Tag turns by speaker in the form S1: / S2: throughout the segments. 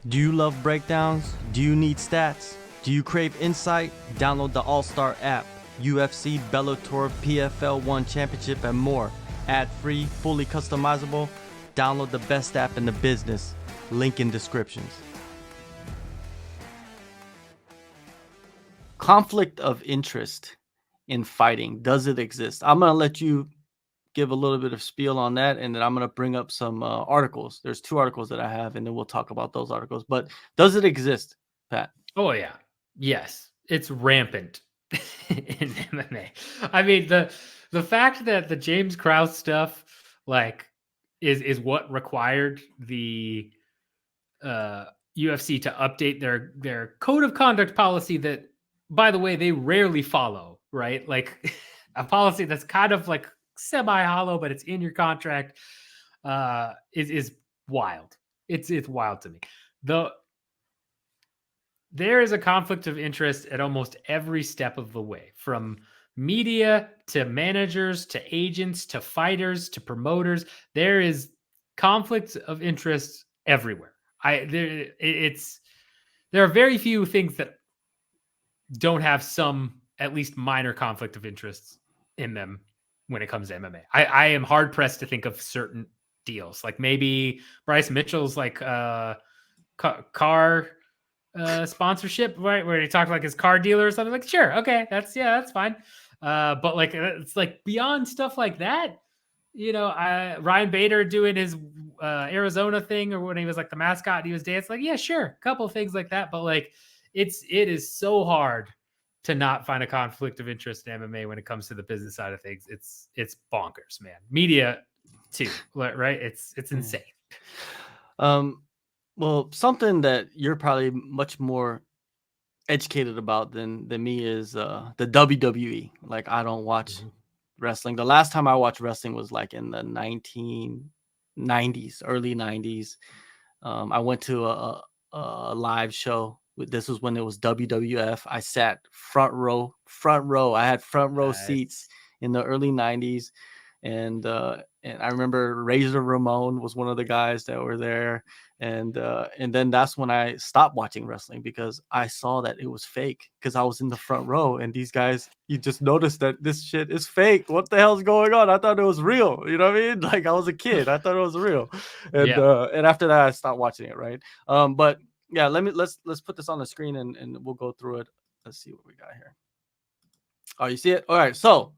S1: Do you love breakdowns? Do you need stats? Do you crave insight? Download the AllStar app. UFC, Bellator, PFL 1 Championship, and more. Ad-free, fully customizable. Download the best app in the business. Link in descriptions. Conflict of interest in fighting. Does it exist? I'm going to let you give a little bit of spiel on that, and then I'm going to bring up some articles. There's 2 articles that I have, and then we'll talk about those articles. But does it exist, Pat?
S2: Oh yeah. Yes. It's rampant in MMA. I mean, the fact that the James Krause stuff like is what required the UFC to update their code of conduct policy that, by the way, they rarely follow, right? Like a policy that's kind of like semi-hollow, but it's in your contract, is wild. It's wild to me. There is a conflict of interest at almost every step of the way, from media to managers to agents to fighters to promoters. There is conflict of interest everywhere. There are very few things that don't have some at least minor conflict of interest in them when it comes to MMA. I am hard pressed to think of certain deals, like maybe Bryce Mitchell's like car sponsorship, right, where he talked like his car dealer or something. Like, sure, okay, that's fine. But like it's like beyond stuff like that. Ryan Bader doing his Arizona thing, or when he was like the mascot and he was dancing, like, yeah, sure, a couple of things like that. But like it is so hard to not find a conflict of interest in MMA when it comes to the business side of things. It's bonkers, man. Media too, right? It's insane.
S1: Well, something that you're probably much more educated about than me is the WWE. Like, I don't watch wrestling. The last time I watched wrestling was like in the 1990s, early 90s. I went to a live show. This was when it was WWF. I sat front row. I had front row seats in the early 90s. And I remember Razor Ramon was one of the guys that were there. And then that's when I stopped watching wrestling, because I saw that it was fake, because I was in the front row, and these guys, you just noticed that this shit is fake. What the hell's going on? I thought it was real. You know what I mean? Like, I was a kid. I thought it was real. And and after that, I stopped watching it, right? But yeah, let's put this on the screen, and we'll go through it. Let's see what we got here. Oh, you see it? All right. So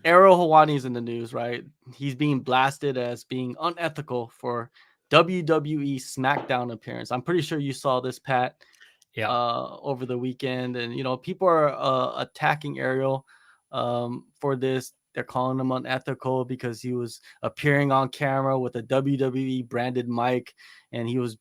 S1: Ariel Helwani is in the news, right? He's being blasted as being unethical for WWE Smackdown appearance. I'm pretty sure you saw this, Pat, over the weekend. And, people are attacking Ariel for this. They're calling him unethical because he was appearing on camera with a WWE branded mic, and he was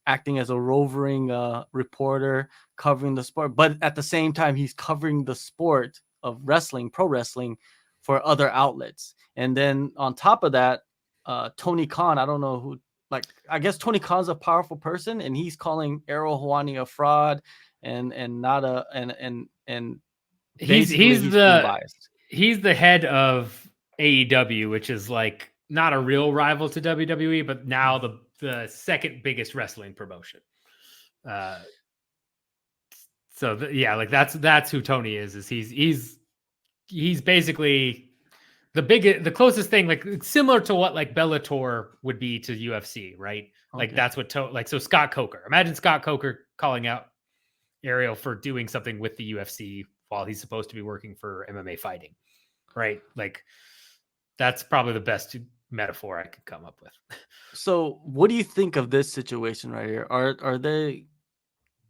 S1: acting as a roving reporter covering the sport. But at the same time, he's covering the sport of wrestling, pro wrestling, for other outlets. And then on top of that, Tony Khan, I don't know who, like, I guess Tony Khan's a powerful person, and he's calling Ariel Helwani a fraud and not a and
S2: he's
S1: being biased.
S2: He's the head of AEW, which is like not a real rival to WWE, but now the second biggest wrestling promotion. Like that's who Tony is. He's basically the closest thing, like similar to what like Bellator would be to UFC, right? Like that's what so Scott Coker. Imagine Scott Coker calling out Ariel for doing something with the UFC while he's supposed to be working for MMA fighting, right? Like that's probably the best metaphor I could come up with.
S1: So what do you think of this situation right here?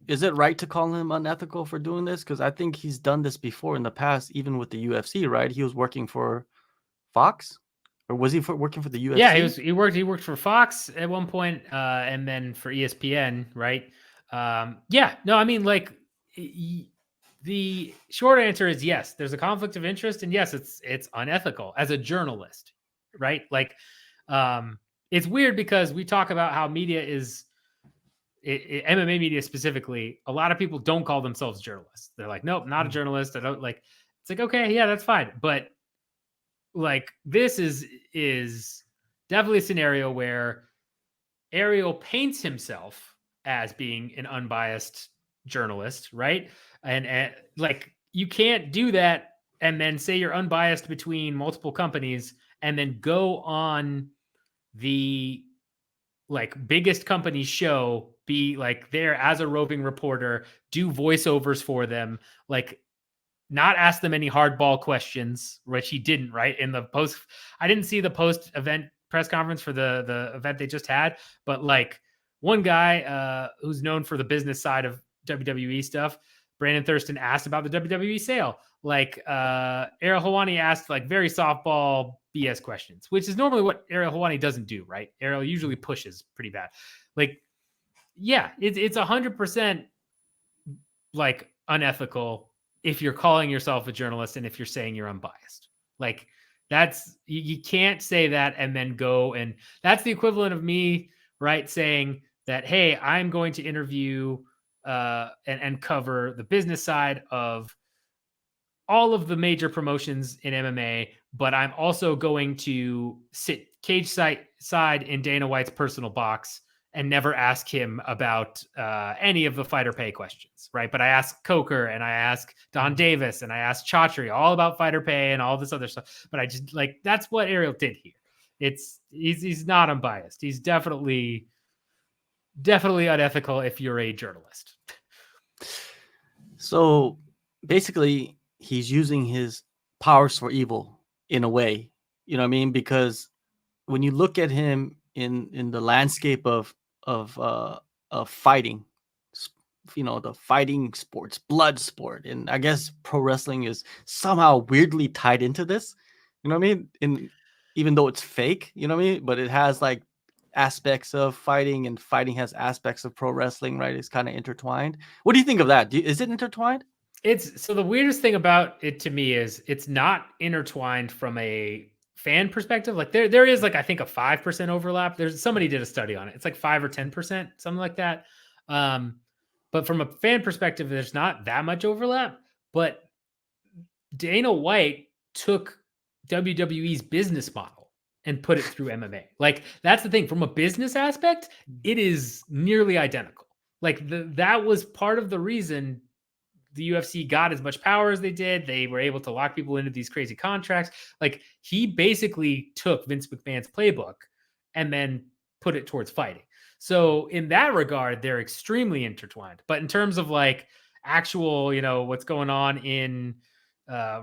S1: Is it right to call him unethical for doing this? Because I think he's done this before in the past, even with the UFC, right? He was working for Fox, or was he working for the UFC?
S2: Yeah, he worked for Fox at one point, and then for ESPN, right? I mean, like the short answer is yes. There's a conflict of interest, and yes, it's unethical as a journalist, right? Like, it's weird because we talk about how media is. MMA media specifically, a lot of people don't call themselves journalists. They're like, nope, not a journalist. I don't like. It's like, okay, yeah, that's fine, but like this is definitely a scenario where Ariel paints himself as being an unbiased journalist, right? And like you can't do that and then say you're unbiased between multiple companies and then go on the like biggest company's show, be like there as a roving reporter, do voiceovers for them, like not ask them any hardball questions, which he didn't, right? In the post, I didn't see the post event press conference for the event they just had, but like one guy who's known for the business side of WWE stuff, Brandon Thurston, asked about the WWE sale. Like Ariel Helwani asked like very softball BS questions, which is normally what Ariel Helwani doesn't do, right? Ariel usually pushes pretty bad. Like, yeah, it's 100% like unethical if you're calling yourself a journalist and if you're saying you're unbiased. Like that's you can't say that and then go, and that's the equivalent of me, right, saying that, hey, I'm going to interview and cover the business side of all of the major promotions in MMA, but I'm also going to sit cage side in Dana White's personal box and never ask him about any of the fighter pay questions, right? But I ask Coker and I ask Don Davis and I ask Chaudhry all about fighter pay and all this other stuff. But I just like that's what Ariel did here. He's not unbiased. He's definitely unethical if you're a journalist.
S1: So basically, he's using his powers for evil in a way. You know what I mean? Because when you look at him in the landscape of fighting, you know, the fighting sports, blood sport, and I guess pro wrestling is somehow weirdly tied into this. You know what I mean? In even though it's fake, you know what I mean, but it has like aspects of fighting, and fighting has aspects of pro wrestling, right? It's kind of intertwined. What do you think of that? Is it intertwined?
S2: It's so the weirdest thing about it to me is it's not intertwined from a fan perspective. Like there is like I think a 5% overlap. There's somebody did a study on it. It's like 5 or 10%, something like that. But from a fan perspective, there's not that much overlap. But Dana White took WWE's business model and put it through MMA. Like that's the thing. From a business aspect, it is nearly identical. Like that was part of the reason the UFC got as much power as they did. They were able to lock people into these crazy contracts. Like he basically took Vince McMahon's playbook and then put it towards fighting. So in that regard, they're extremely intertwined. But in terms of like actual, you know, what's going on in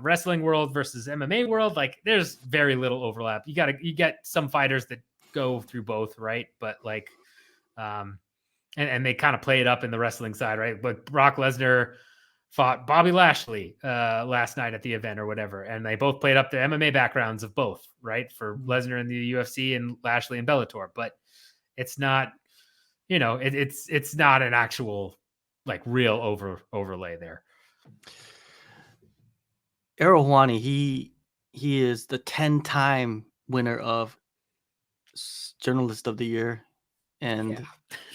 S2: wrestling world versus MMA world, like there's very little overlap. You get some fighters that go through both, right? But like, and they kind of play it up in the wrestling side, right? But Brock Lesnar fought Bobby Lashley last night at the event or whatever, and they both played up the MMA backgrounds of both, right? For Lesnar in the UFC and Lashley in Bellator, but it's not, you know, it's not an actual like real overlay there.
S1: Ariel Helwani, he is the 10-time winner of Journalist of the Year, and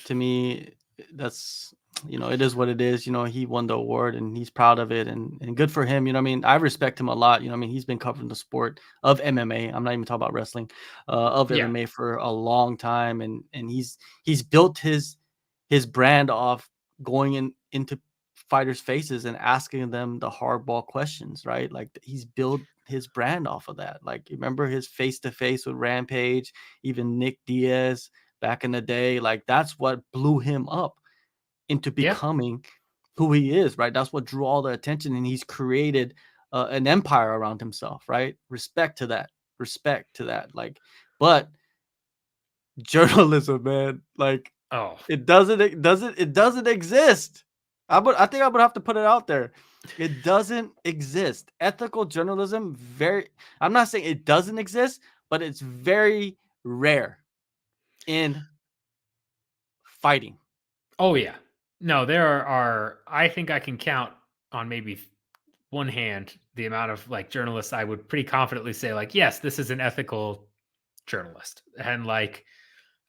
S1: to me, that's, you know, it is what it is. You know, he won the award and he's proud of it, and good for him. You know what I mean? I respect him a lot. You know what I mean? He's been covering the sport of MMA. I'm not even talking about wrestling, of MMA for a long time, and he's built his brand off going into fighters' faces and asking them the hardball questions, right? Like he's built his brand off of that. Like remember his face-to-face with Rampage, even Nick Diaz back in the day. Like that's what blew him up into becoming who he is, right? That's what drew all the attention, and he's created an empire around himself, right? Respect to that. Like, but journalism, man, like, it doesn't exist. I think I would have to put it out there. It doesn't exist. Ethical journalism, I'm not saying it doesn't exist, but it's very rare in fighting.
S2: Oh yeah. No, there are I think I can count on maybe one hand the amount of like journalists I would pretty confidently say like, yes, this is an ethical journalist. And like,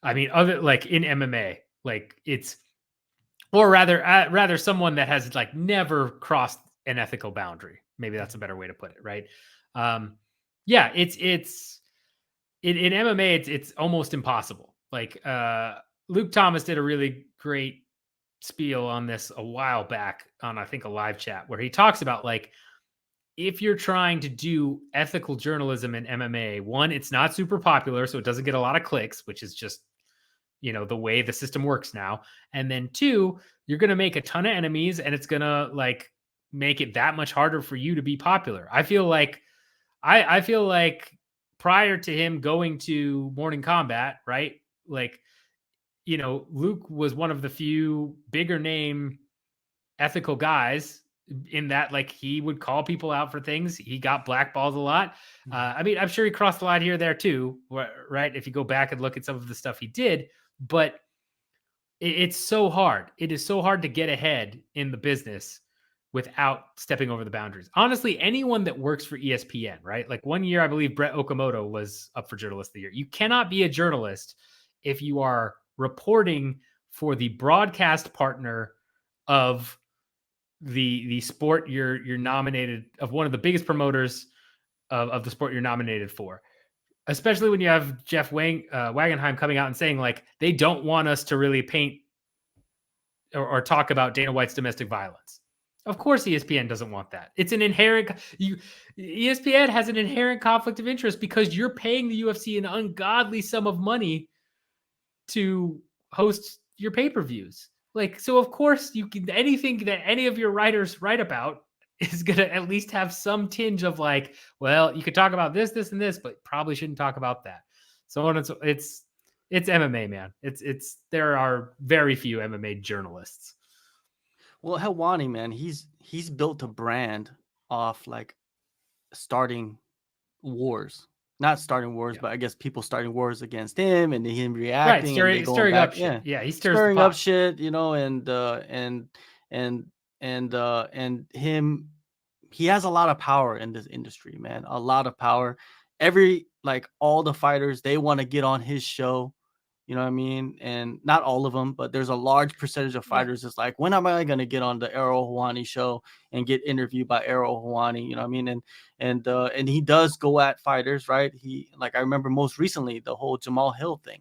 S2: I mean, other like in MMA, like it's, or rather someone that has like never crossed an ethical boundary. Maybe that's a better way to put it, right? Yeah, it's in MMA, it's almost impossible. Like Luke Thomas did a really great spiel on this a while back on, I think, a live chat where he talks about like, if you're trying to do ethical journalism in MMA, one, it's not super popular, so it doesn't get a lot of clicks, which is just, the way the system works now. And then two, you're going to make a ton of enemies and it's going to like make it that much harder for you to be popular. I feel like prior to him going to Morning Combat, right? Like, Luke was one of the few bigger name ethical guys in that, like, he would call people out for things. He got blackballed a lot. I mean, I'm sure he crossed the line here or there too, right? If you go back and look at some of the stuff he did, but it's so hard. It is so hard to get ahead in the business without stepping over the boundaries. Honestly, anyone that works for ESPN, right? Like one year, I believe Brett Okamoto was up for Journalist of the Year. You cannot be a journalist if you are reporting for the broadcast partner of the sport you're nominated, of one of the biggest promoters of the sport you're nominated for. Especially when you have Jeff Wagenheim coming out and saying like they don't want us to really paint or talk about Dana White's domestic violence. Of course, ESPN doesn't want that. It's an inherent. ESPN has an inherent conflict of interest because you're paying the UFC an ungodly sum of money to host your pay-per-views. Like, so of course you can, anything that any of your writers write about is going to at least have some tinge of like, well, you could talk about this, this, and this, but probably shouldn't talk about that. So it's MMA, man. There are very few MMA journalists.
S1: Well, Helwani, man, he's built a brand off like starting wars. Not starting wars, but I guess people starting wars against him and him reacting and
S2: stirring
S1: back.
S2: up shit. Yeah, he stirs
S1: stirring
S2: the pot.
S1: up shit, and him, he has a lot of power in this industry, man. A lot of power. All the fighters, they want to get on his show. You know what I mean? And not all of them, but there's a large percentage of fighters that's like, when am I going to get on the Ariel Helwani show and get interviewed by Ariel Helwani? You know what I mean? And he does go at fighters, right? I remember most recently the whole Jamal Hill thing.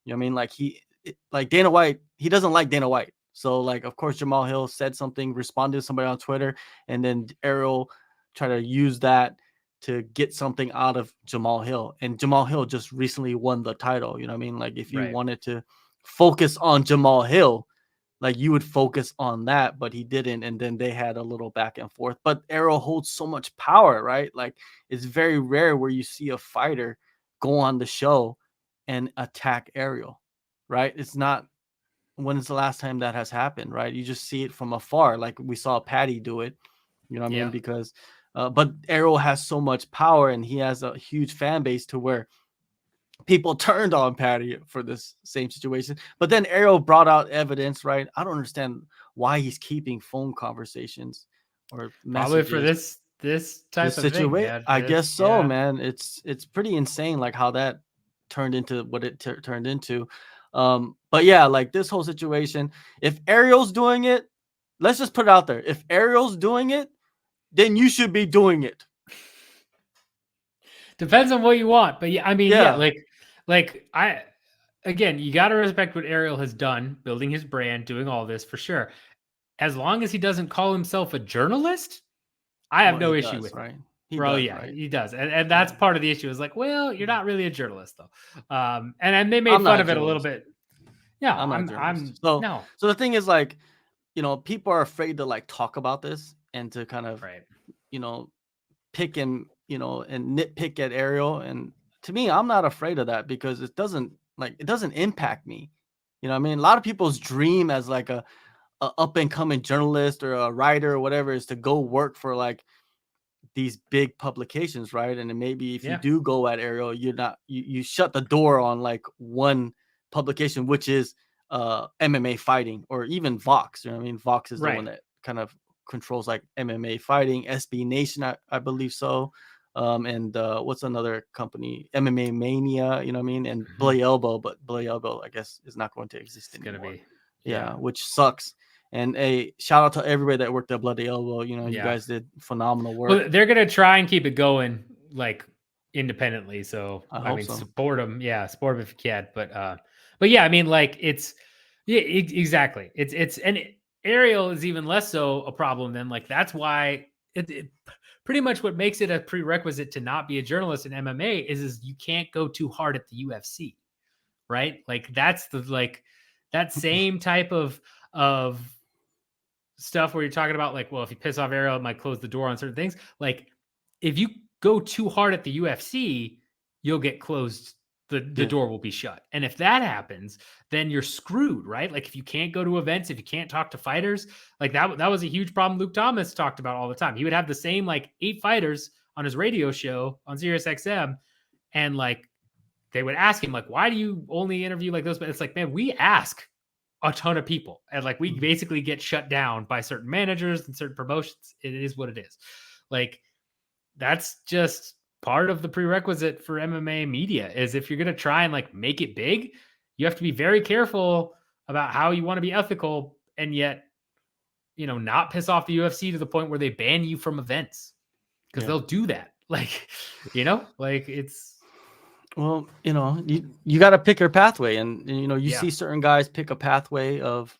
S1: You know what I mean? Like Dana White, he doesn't like Dana White. So like, of course, Jamal Hill said something, responded to somebody on Twitter, and then Ariel tried to use that to get something out of Jamal Hill. And Jamal Hill just recently won the title. You know what I mean? Like if you wanted to focus on Jamal Hill, like you would focus on that, but he didn't. And then they had a little back and forth. But Ariel holds so much power, right? Like it's very rare where you see a fighter go on the show and attack Ariel, right? It's not. When is the last time that has happened, right? You just see it from afar. Like we saw Patty do it, you know what I mean? Because but Ariel has so much power and he has a huge fan base to where people turned on Patty for this same situation. But then Ariel brought out evidence, right? I don't understand why he's keeping phone conversations or messages.
S2: Probably for this type of situation.
S1: Thing, I guess so, man. It's pretty insane, like how that turned into what it turned into. But yeah, like this whole situation, if Ariel's doing it, let's just put it out there. If Ariel's doing it, then you should be doing it.
S2: Depends on what you want. But yeah, I mean, again, you got to respect what Ariel has done, building his brand, doing all this for sure. As long as he doesn't call himself a journalist, I have no issue with
S1: right?
S2: He does. And that's part of the issue is like, well, you're not really a journalist though. And they made fun of it a little bit. Yeah, I'm
S1: no. So the thing is like, people are afraid to like talk about this and to kind of, pick and, and nitpick at Ariel. And to me, I'm not afraid of that because it doesn't impact me. You know what I mean? A lot of people's dream as like a up and coming journalist or a writer or whatever is to go work for like these big publications, right? And then maybe if you do go at Ariel, you shut the door on like one publication, which is MMA fighting or even Vox. You know what I mean? Vox is the one that kind of controls like MMA fighting, SB Nation, I believe so. And what's another company? MMA Mania, you know what I mean? And Bloody Elbow, but Bloody Elbow, I guess, is not going to exist anymore.
S2: Gonna be,
S1: which sucks. And a shout out to everybody that worked at Bloody Elbow. You guys did phenomenal work.
S2: Well, they're gonna try and keep it going like independently. So I mean, support them. Yeah, support them if you can. But yeah, I mean, like it's Yeah, exactly. Ariel is even less so a problem than like that's why it pretty much what makes it a prerequisite to not be a journalist in MMA is you can't go too hard at the UFC, right? Like that's the like that same type of stuff where you're talking about like, well, if you piss off Ariel, it might close the door on certain things. Like if you go too hard at the UFC, you'll get closed. The
S1: Yeah.
S2: door will be shut. And if that happens, then you're screwed, right? Like if you can't go to events, if you can't talk to fighters, like that was a huge problem Luke Thomas talked about all the time. He would have the same like 8 fighters on his radio show on Sirius XM, and like they would ask him like, why do you only interview like those? But it's like, man, we ask a ton of people, and like we basically get shut down by certain managers and certain promotions. It is what it is. Like that's just part of the prerequisite for MMA media is if you're going to try and like make it big, you have to be very careful about how you want to be ethical and yet, you know, not piss off the UFC to the point where they ban you from events because
S1: Yeah.
S2: they'll do that. Like, you know, like it's,
S1: Well, you know, you got to pick your pathway, and you know, you
S2: yeah.
S1: see certain guys pick a pathway of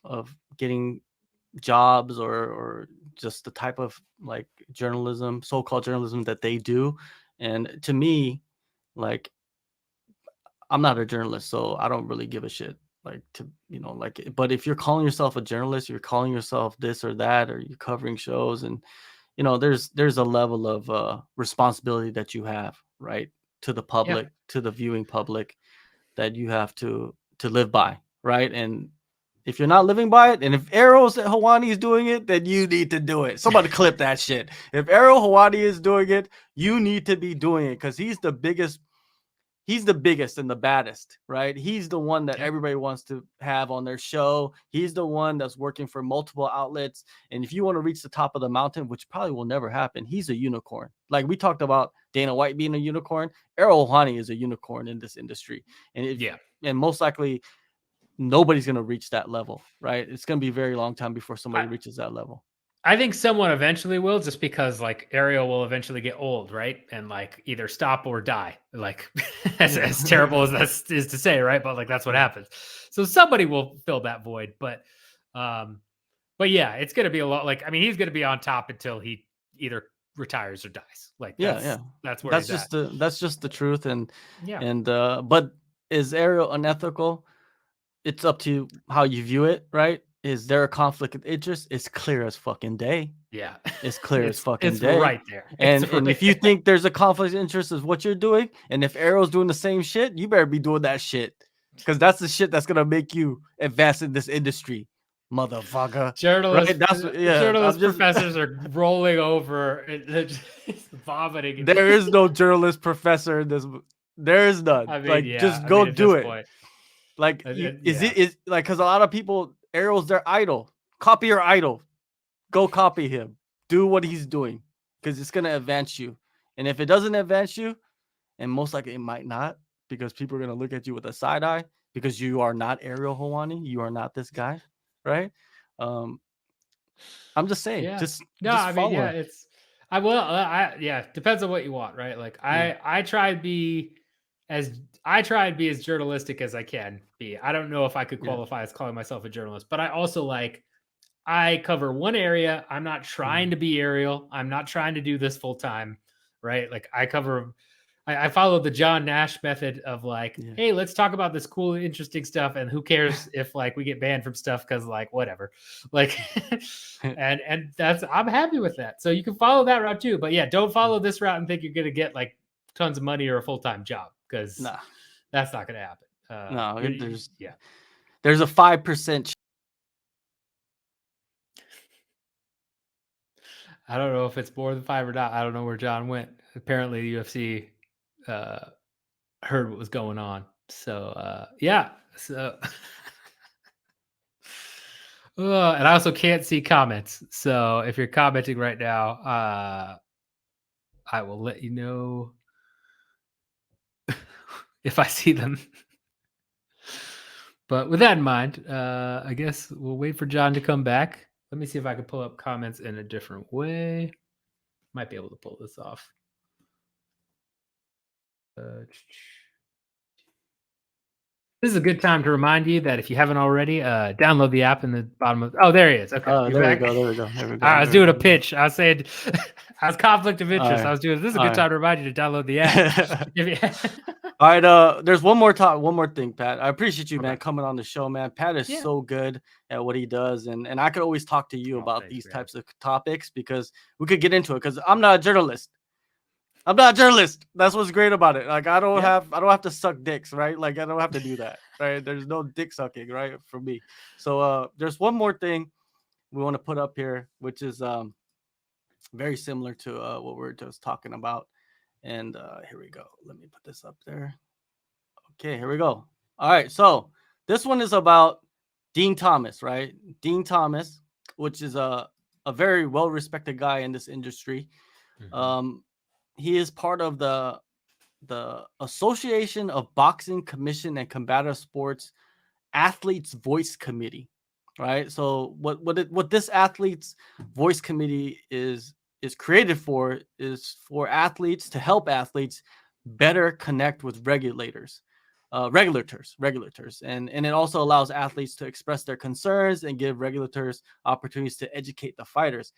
S1: getting jobs or just the type of like journalism, so-called journalism that they do. And to me, like I'm not a journalist, so I don't really give a shit. Like to you know, like but if you're calling yourself a journalist, you're calling yourself this or that, or you're covering shows, and you know, there's a level of responsibility that you have, right? To the
S2: Yeah.
S1: public, to the viewing public, that you have to live by, right? And if you're not living by it, and if Ariel Helwani is doing it, then you need to do it. Somebody clip that shit. If Ariel Helwani is doing it, you need to be doing it because he's the biggest and the baddest, right? He's the one that
S2: Yeah.
S1: everybody wants to have on their show. He's the one that's working for multiple outlets. And if you want to reach the top of the mountain, which probably will never happen, he's a unicorn. Like we talked about Dana White being a unicorn, Ariel Helwani is a unicorn in this industry.
S2: Yeah.
S1: And most likely nobody's going to reach that level, right? It's going to be a very long time before somebody reaches that level.
S2: I think someone eventually will, just because like Ariel will eventually get old, right? And like either stop or die. Like as terrible as that is to say, right? But like that's what happens. So somebody will fill that void. But yeah, it's gonna be a lot. Like I mean, he's gonna be on top until he either retires or dies. Like that's where he's at.
S1: That's just the truth. And
S2: Yeah.
S1: but is Ariel unethical? It's up to how you view it, right? Is there a conflict of interest? It's clear as fucking day.
S2: Yeah.
S1: It's clear as fucking
S2: it's
S1: day.
S2: right there.
S1: And
S2: It's right
S1: if you
S2: there.
S1: think there's a conflict of interest is what you're doing, and if Ariel's doing the same shit, you better be doing that shit. Because that's the shit that's gonna make you advance in this industry, motherfucker. Right? That's
S2: Journalist professors are rolling over and just vomiting.
S1: There is no journalist professor in this. There is none.
S2: I mean,
S1: like,
S2: yeah,
S1: just go do it.
S2: Point,
S1: like, is like because a lot of people, Ariel's their idol. Copy your idol. Go copy him. Do what he's doing because it's gonna advance you. And if it doesn't advance you, and most likely it might not, because people are gonna look at you with a side eye because you are not Ariel Helwani. You are not this guy, right? I'm just saying.
S2: Yeah.
S1: Just
S2: I mean,
S1: follow.
S2: depends on what you want, right? Like I try to be as journalistic as I can be. I don't know if I could qualify as calling myself a journalist, but I also like I cover one area. I'm not trying to be Ariel. I'm not trying to do this full time, right? Like I follow the John Nash method of like, hey, let's talk about this cool, interesting stuff, and who cares if like we get banned from stuff because like whatever, like, and that's I'm happy with that. So you can follow that route too, but yeah, don't follow this route and think you're gonna get like tons of money or a full time job because that's not gonna happen.
S1: There's a 5%.
S2: I don't know if it's more than 5 or not. I don't know where John went. Apparently, the UFC heard what was going on. So yeah. So and I also can't see comments. So if you're commenting right now, I will let you know if I see them. But with that in mind, I guess we'll wait for John to come back. Let me see if I can pull up comments in a different way. Might be able to pull this off. This is a good time to remind you that if you haven't already, download the app in the bottom of. Oh, there he is. Okay, you're
S1: There we
S2: back.
S1: go. There we go. There we go.
S2: I was
S1: there we
S2: doing a
S1: go.
S2: pitch. I was saying, I was conflict of
S1: All
S2: interest. I
S1: right.
S2: was doing. This is a
S1: All
S2: good time to remind you to download the app.
S1: right.
S2: If you-
S1: All right. There's one more thing, Pat. I appreciate you,
S2: Okay.
S1: man, coming on the show, man. Pat is
S2: Yeah.
S1: so good at what he does, and I could always talk to you
S2: Oh,
S1: about
S2: thanks,
S1: these
S2: man.
S1: types of topics because we could get into it. Because I'm not a journalist. I'm not a journalist. That's what's great about it. Like I don't have to suck dicks, right? Like I don't have to do that, right? There's no dick sucking, right, for me. So there's one more thing we want to put up here, which is very similar to what we were just talking about. And here we go. Let me put this up there. Okay, here we go. All right, so this one is about Dean Thomas, right? Dean Thomas, which is a very well respected guy in this industry.
S2: Mhm.
S1: He is part of the Association of Boxing Commission and Combative Sports Athletes Voice Committee, right? So what this Athletes Voice Committee is created for is for athletes to help athletes better connect with regulators, and it also allows athletes to express their concerns and give regulators opportunities to educate the fighters.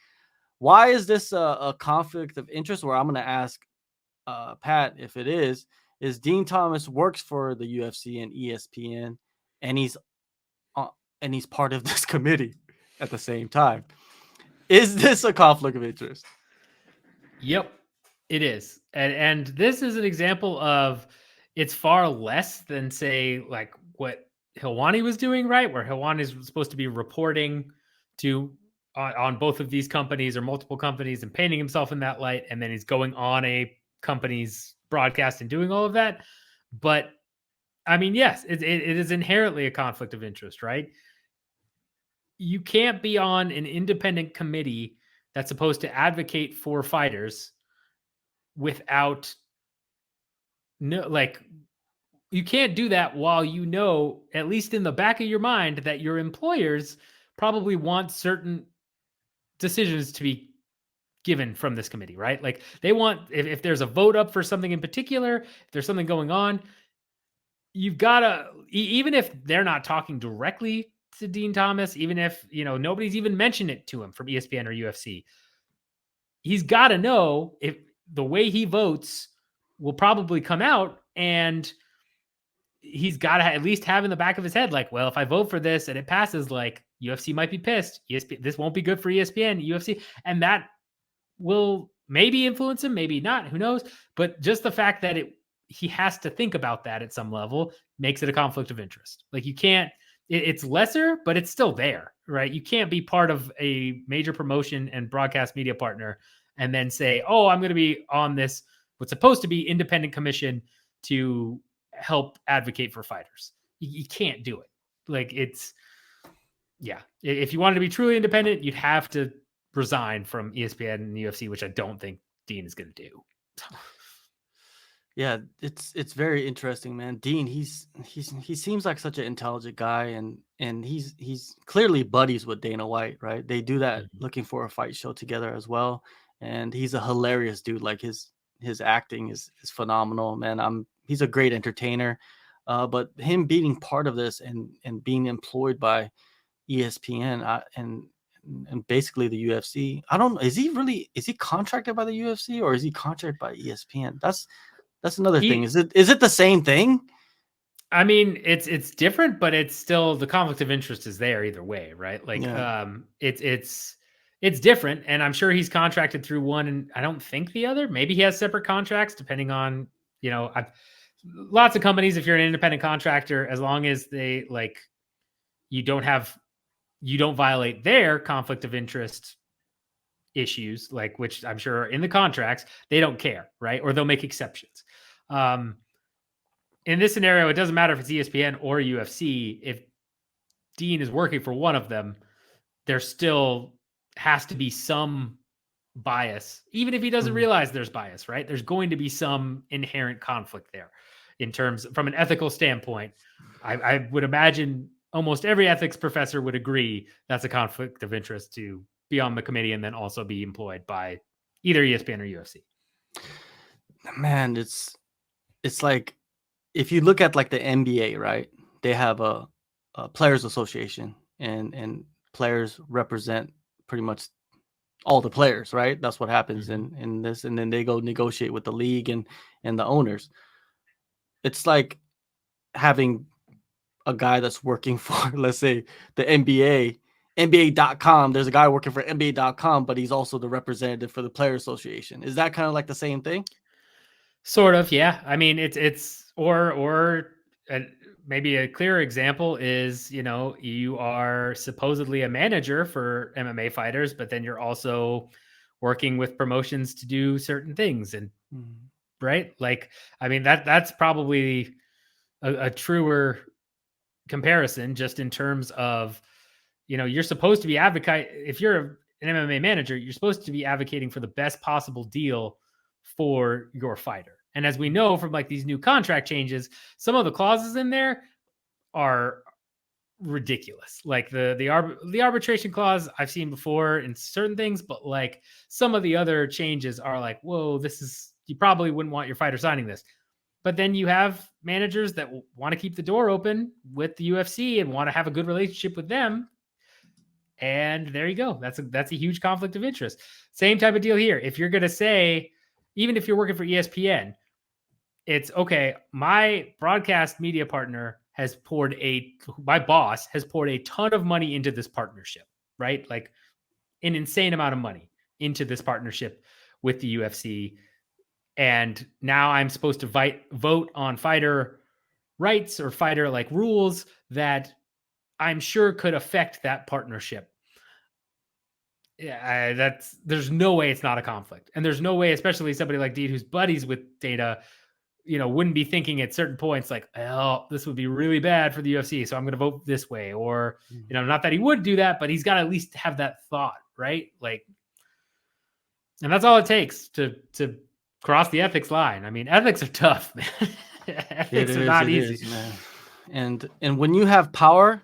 S1: Why is this a conflict of interest? Where I'm going to ask Pat if it is Dean Thomas works for the UFC and ESPN, and he's part of this committee at the same time. Is this a conflict of interest?
S2: Yep, it is. And this is an example of it's far less than say like what Helwani was doing, right? Where Helwani is supposed to be reporting to on both of these companies or multiple companies and painting himself in that light, and then he's going on a company's broadcast and doing all of that. But I mean, yes, it is inherently a conflict of interest, right? You can't be on an independent committee that's supposed to advocate for fighters without no like you can't do that while you know at least in the back of your mind that your employers probably want certain decisions to be given from this committee, right? Like they want if there's a vote up for something in particular, if there's something going on, you've got to even if they're not talking directly to Dean Thomas, even if nobody's even mentioned it to him from ESPN or UFC, he's got to know if the way he votes will probably come out, and he's got to at least have in the back of his head, like, well, if I vote for this and it passes, like UFC might be pissed. ESPN, this won't be good for ESPN, UFC, and that will maybe influence him, maybe not. Who knows? But just the fact that he has to think about that at some level makes it a conflict of interest. Like you can't. It's lesser, but it's still there, right? You can't be part of a major promotion and broadcast media partner and then say, "Oh, I'm going to be on this what's supposed to be independent commission to help advocate for fighters." You can't do it. Like yeah. If you wanted to be truly independent, you'd have to resign from ESPN and UFC, which I don't think Dean is going to do.
S1: Yeah, it's very interesting, man. Dean, he seems like such an intelligent guy, and he's clearly buddies with Dana White, right? They do that looking for a fight show together as well, and he's a hilarious dude. Like his acting is phenomenal, man. He's a great entertainer, but him being part of this and being employed by ESPN and basically the UFC. I don't know. Is he contracted by the UFC or is he contracted by ESPN? That's another thing. Is it the same thing?
S2: I mean, it's different, but it's still the conflict of interest is there either way, right? Like, it's different, and I'm sure he's contracted through one, and I don't think the other. Maybe he has separate contracts, depending on lots of companies. If you're an independent contractor, as long as they you don't violate their conflict of interest issues, like which I'm sure are in the contracts, they don't care, right? Or they'll make exceptions. In this scenario, it doesn't matter if it's ESPN or UFC. If Dean is working for one of them, there still has to be some bias, even if he doesn't realize there's bias, right? There's going to be some inherent conflict there in terms from an ethical standpoint. I would imagine almost every ethics professor would agree that's a conflict of interest to be on the committee and then also be employed by either ESPN or UFC.
S1: Man, it's like if you look at like the NBA, right? they have a players association, and players represent pretty much all the players, right? That's what happens in this, and then they go negotiate with the league and the owners. It's like having a guy that's working for, let's say, the NBA, NBA.com. There's a guy working for NBA.com, but he's also the representative for the Player Association. Is that kind of like the same thing?
S2: Sort of, yeah. I mean, it's or maybe a clearer example is, you know, you are supposedly a manager for MMA fighters, but then you're also working with promotions to do certain things, and right, like, I mean, that's probably a truer comparison, just in terms of, you know, you're supposed to be advocate if you're an MMA manager, you're supposed to be advocating for the best possible deal for your fighter. And as we know from like these new contract changes, some of the clauses in there are ridiculous. Like the arbitration clause I've seen before in certain things, but like some of the other changes are like, whoa, this is, you probably wouldn't want your fighter signing this. But then you have managers that want to keep the door open with the UFC and want to have a good relationship with them. And there you go. That's a huge conflict of interest. Same type of deal here. If you're going to say, even if you're working for ESPN, it's okay. My broadcast media partner my boss has poured a ton of money into this partnership, right? Like an insane amount of money into this partnership with the UFC. And now I'm supposed to vote on fighter rights or fighter like rules that I'm sure could affect that partnership. Yeah, there's no way it's not a conflict. And there's no way, especially somebody like Deed who's buddies with Data, you know, wouldn't be thinking at certain points like, oh, this would be really bad for the UFC, so I'm going to vote this way. Or, you know, not that he would do that, but he's got to at least have that thought, right? Like, and that's all it takes to cross the ethics line. I mean, ethics are tough, man. Ethics are not easy,
S1: man. And when you have power,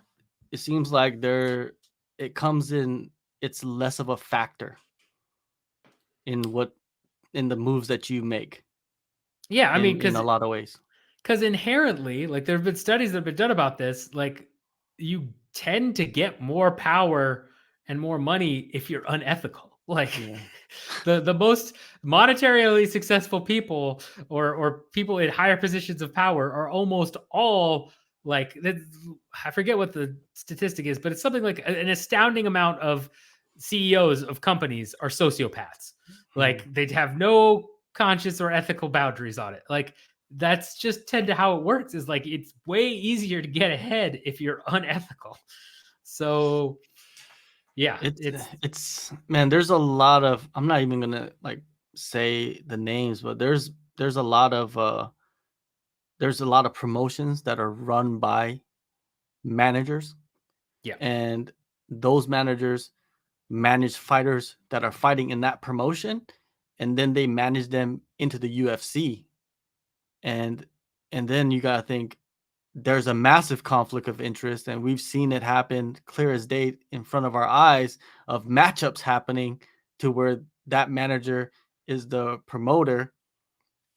S1: it seems like it comes in. It's less of a factor in the moves that you make.
S2: Yeah, I mean,
S1: in a lot of ways.
S2: Because inherently, like, there have been studies that have been done about this. Like, you tend to get more power and more money if you're unethical. Like, yeah. the most monetarily successful people or people in higher positions of power are almost all like, I forget what the statistic is, but it's something like an astounding amount of CEOs of companies are sociopaths. Like, they have no conscious or ethical boundaries on it. Like, that's just tend to how it works, is like, it's way easier to get ahead if you're unethical. So yeah,
S1: it's man, there's a lot of, I'm not even gonna like say the names, but there's a lot of promotions that are run by managers.
S2: Yeah.
S1: And those managers manage fighters that are fighting in that promotion, and then they manage them into the UFC. And then you got to think there's a massive conflict of interest, and we've seen it happen clear as day in front of our eyes, of matchups happening to where that manager is the promoter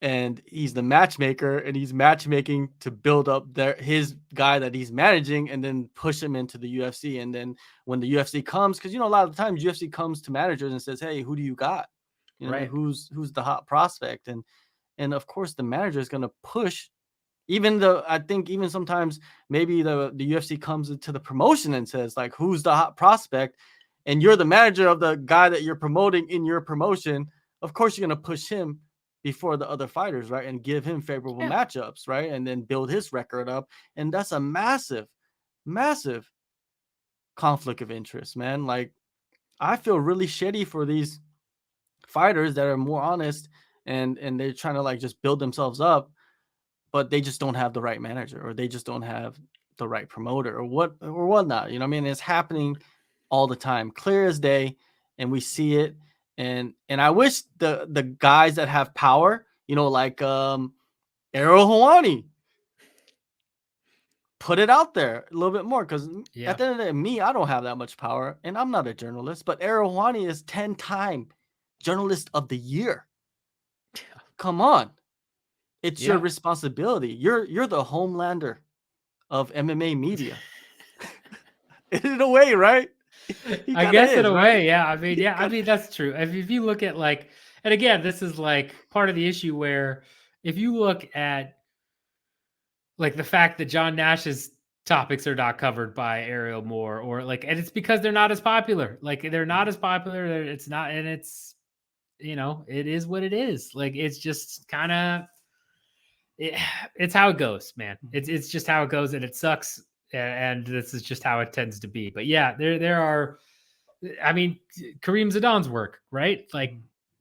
S1: and he's the matchmaker, and he's matchmaking to build up his guy that he's managing and then push him into the UFC. And then when the UFC comes, because, you know, a lot of the times UFC comes to managers and says, hey, who do you got? You know, right. Who's the hot prospect? And of course the manager is going to push. I think even sometimes maybe the UFC comes into the promotion and says, like, who's the hot prospect? And you're the manager of the guy that you're promoting in your promotion. Of course, you're going to push him before the other fighters, right? And give him favorable matchups, right? And then build his record up. And that's a massive, massive conflict of interest, man. Like, I feel really shitty for these fighters that are more honest and they're trying to like just build themselves up, but they just don't have the right manager, or they just don't have the right promoter, or whatnot. You know what I mean? It's happening all the time, clear as day, and we see it. And I wish the guys that have power, you know, like Ariel Helwani, put it out there a little bit more, because at the end of the day, I don't have that much power, and I'm not a journalist, but Ariel Helwani is 10-time journalist of the year. Come on. It's your responsibility. You're the Homelander of MMA media. In a way, right? He
S2: I
S1: kinda
S2: guess in
S1: is,
S2: a
S1: right?
S2: way, yeah. I mean,
S1: He
S2: yeah, I
S1: kinda
S2: mean that's true. If you look at like, and again, this is like part of the issue where if you look at like the fact that John Nash's topics are not covered by Ariel Moore, or like, and it's because they're not as popular. Like they're not as popular. It's not, and it's, you know, it is what it is. Like it's just kind of, it's how it goes, man. It's just how it goes, and it sucks. And this is just how it tends to be. But yeah, there are. I mean, Kareem Zidane work, right? Like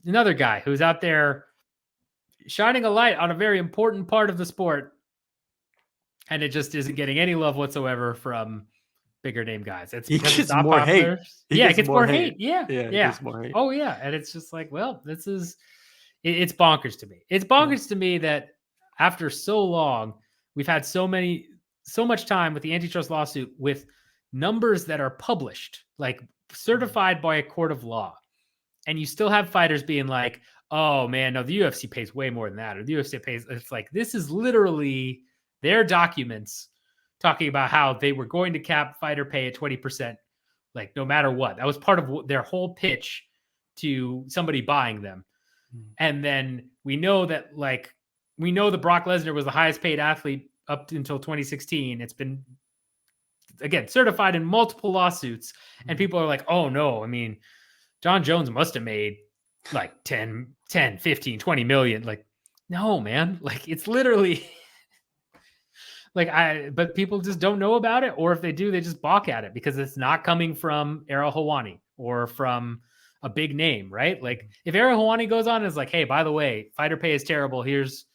S2: another guy who's out there shining a light on a very important part of the sport, and it just isn't getting any love whatsoever from bigger name guys. It's
S1: he
S2: because it's
S1: gets
S2: not
S1: more hate.
S2: popular.
S1: He
S2: Yeah, it
S1: gets
S2: gets
S1: more
S2: more
S1: hate.
S2: hate. Yeah,
S1: Yeah, he
S2: yeah.
S1: gets more hate.
S2: Oh yeah, and it's just like, well, this is it's bonkers to me. It's bonkers to me that after so long, we've had so much time with the antitrust lawsuit with numbers that are published, like certified by a court of law, and you still have fighters being like, oh man, no, the UFC pays way more than that, or the UFC pays. It's like, this is literally their documents talking about how they were going to cap fighter pay at 20%, like no matter what. That was part of their whole pitch to somebody buying them. And then we know that, like, we know that Brock Lesnar was the highest paid athlete up until 2016. It's been, again, certified in multiple lawsuits. And people are like, oh no, I mean, John Jones must have made like 10, 15, 20 million. Like, no, man. Like, it's literally like, but people just don't know about it. Or if they do, they just balk at it because it's not coming from Ariel Helwani or from a big name, right? Like, if Ariel Helwani goes on and is like, hey, by the way, fighter pay is terrible. Here's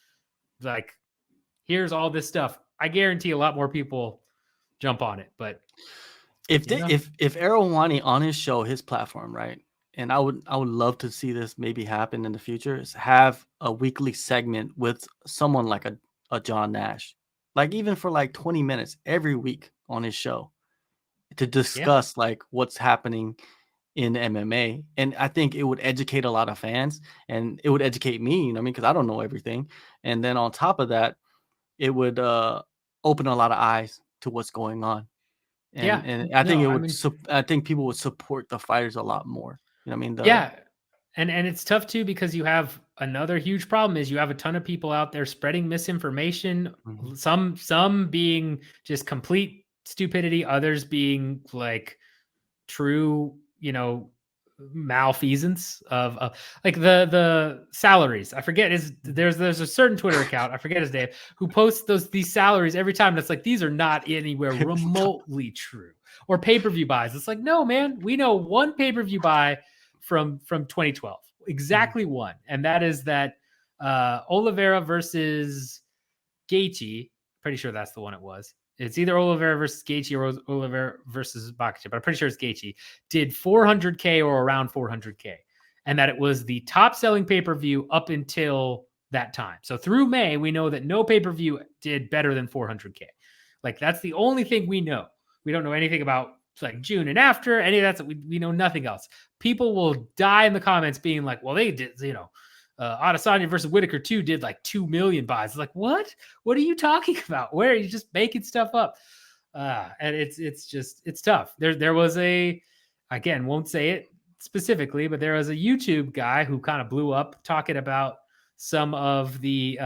S2: all this stuff. I guarantee a lot more people jump on it. But
S1: if Ariel Helwani on his show, his platform, right? And I would love to see this maybe happen in the future, is have a weekly segment with someone like a John Nash, like even for like 20 minutes every week on his show to discuss like what's happening in MMA. And I think it would educate a lot of fans, and it would educate me, you know what I mean? Because I don't know everything. And then on top of that, it would open a lot of eyes to what's going on. And I think I think people would support the fighters a lot more. You know what I mean?
S2: And it's tough too, because you have another huge problem is you have a ton of people out there spreading misinformation, some being just complete stupidity, others being like true, you know, malfeasance of like the salaries. I forget there's a certain Twitter account, I forget his name, who posts these salaries every time. And it's like, these are not anywhere remotely true. Or pay-per-view buys. It's like, no, man, we know one pay-per-view buy from 2012, exactly one. And that is that Oliveira versus Gaethje. Pretty sure that's the one it was. It's either Oliveira versus Gaethje or Oliveira versus Bakacek, but I'm pretty sure it's Gaethje. Did 400K or around 400K, and that it was the top selling pay-per-view up until that time. So through May, we know that no pay-per-view did better than 400K. Like, that's the only thing we know. We don't know anything about like June and after any of that. So we know nothing else. People will die in the comments being like, well, they did, you know, Adesanya versus Whitaker 2 did like 2 million buys. It's like, what are you talking about? Where are you just making stuff up? And it's tough. There was again, won't say it specifically, but there was a YouTube guy who kind of blew up talking about some of the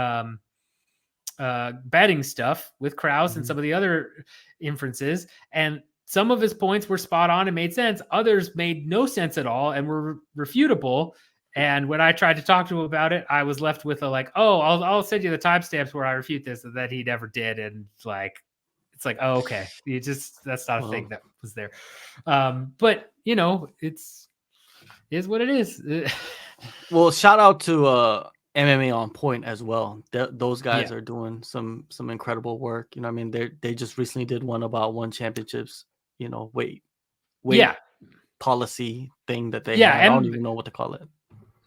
S2: betting stuff with Krause and some of the other inferences. And some of his points were spot on and made sense. Others made no sense at all and were refutable. And when I tried to talk to him about it, I was left with a like, oh, I'll send you the timestamps where I refute this, and that he never did. And like, it's like, oh, okay, that's not a thing that was there. But you know, is what it is.
S1: Well, shout out to MMA On Point as well. Those guys are doing some incredible work. You know what I mean? They just recently did one about one championships, you know, weight policy thing that they have. I don't even know what to call it.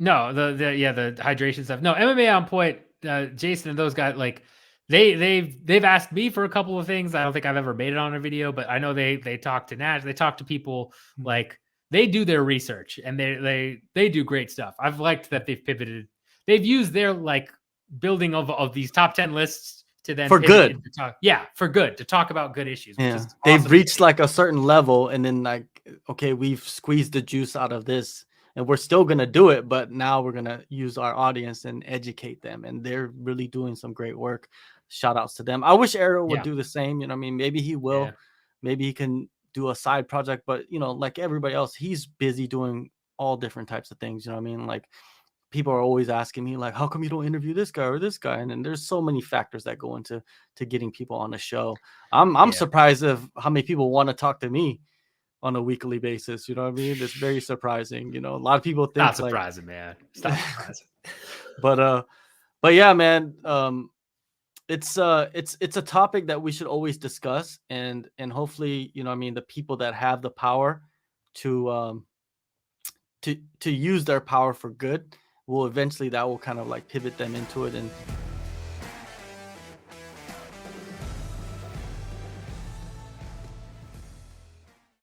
S2: No, the hydration stuff. No, MMA On Point, Jason and those guys, like they've asked me for a couple of things. I don't think I've ever made it on a video, but I know they talk to Nash, they talk to people, like they do their research, and they do great stuff. I've liked that they've pivoted. They've used their like building of these top 10 lists to then
S1: for
S2: pivot
S1: good.
S2: into talk. Yeah, for good, to talk about good issues, which
S1: Yeah,
S2: is
S1: they've
S2: awesome to
S1: reached
S2: see.
S1: like a certain level, and then like, okay, we've squeezed the juice out of this, and we're still gonna do it, but now we're gonna use our audience and educate them, and they're really doing some great work. Shout outs to them. I wish Ariel would
S2: Yeah,
S1: do the same. You know, what I mean, maybe he
S2: yeah,
S1: will, maybe he can do a side project, but you know, like everybody else, he's busy doing all different types of things. You know what I mean? Like people are always asking me like, how come you don't interview this guy or this guy? And then there's so many factors that go into getting people on the show. I'm
S2: yeah.
S1: surprised of how many people want to talk to me on a weekly basis. You know what I mean? It's very surprising. You know, a lot of people
S2: Stop
S1: think like,
S2: surprising, man. Stop surprising.
S1: but yeah, man. It's a topic that we should always discuss, and hopefully, you know, what I mean, the people that have the power to to use their power for good will eventually, that will kind of like pivot them into it, and